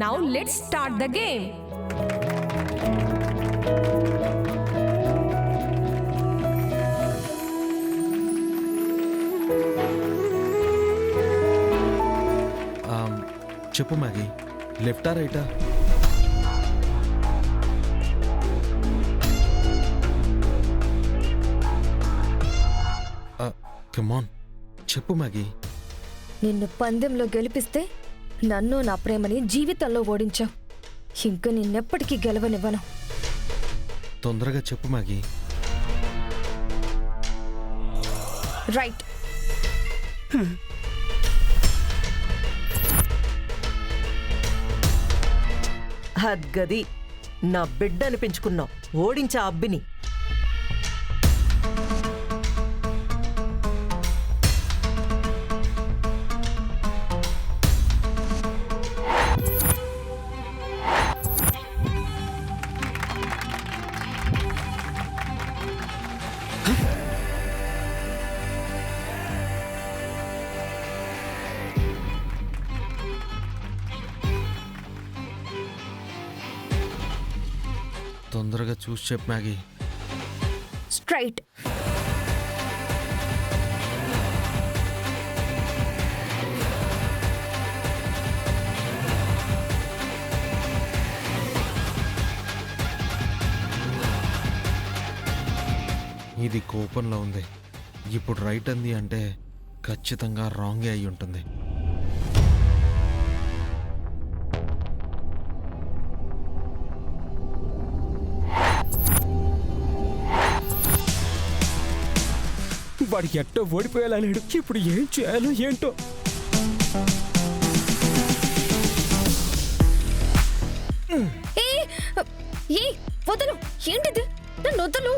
Now let's start the game. చెప్పు Maggi, లెఫ్టా రైటా? కమాన్ చెప్పు మ్యాగీ. నిన్ను పందెంలో గెలిపిస్తే నన్ను నా ప్రేమని జీవితంలో ఓడించావు. ఇంక నిన్నెప్పటికీ గెలవనివ్వను. తొందరగా చెప్పు మ్యాగీ. రైట్. హద్గది, నా బిడ్డ అనిపించుకున్నావు. ఓడించా అబ్బిని. తొందరగా చూసి చెప్పు మ్యాగీ. స్ట్రైట్. ఇది కోపంలో ఉంది. ఇప్పుడు రైట్ అంది అంటే ఖచ్చితంగా రాంగే అయి ఉంటుంది. వాడికి ఎట్టో ఓడిపోయేలా లేడు. ఇప్పుడు ఏం చేయాలో ఏంటో. వదలు. ఏంటిది? నన్ను వదలు.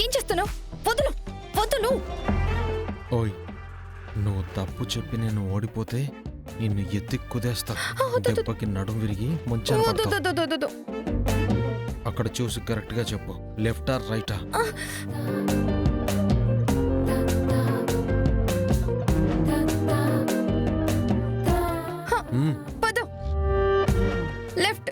ఏం చేస్తున్నావు? వదలు, వదలు. ఓయ్, నువ్వు తప్పు చెప్పి నేను ఓడిపోతే నిన్ను ఎత్తి కుదేస్తా. దెబ్బకి నడుం విరిగి ముంచాను. అక్కడ చూసి కరెక్ట్ గా చెప్పు, లెఫ్టా రైటా? లెఫ్ట్.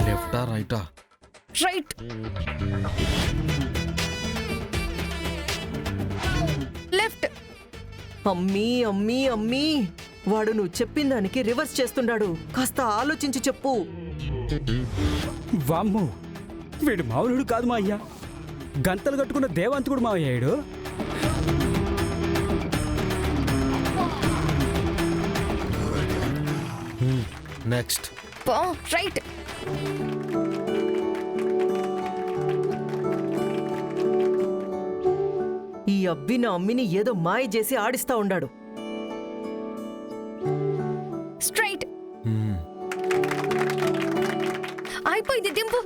లెఫ్టా రైటా? రైట్. లెఫ్ట్. అమ్మీ అమ్మీ అమ్మీ, వాడు నువ్వు చెప్పిన దానికి రివర్స్ చేస్తున్నాడు. కాస్త ఆలోచించి చెప్పు. వామ్మో, వీడు మామూలుడు కాదు మా అయ్యా. గంతలు కట్టుకున్న దేవంతుడు మా అయ్యాడు. నెక్స్ట్. రైట్. ఈ అబ్బిన అమ్మిని ఏదో మాయ చేసి ఆడిస్తా ఉండాడు. స్ట్రైట్. అయిపోయింది దింపు.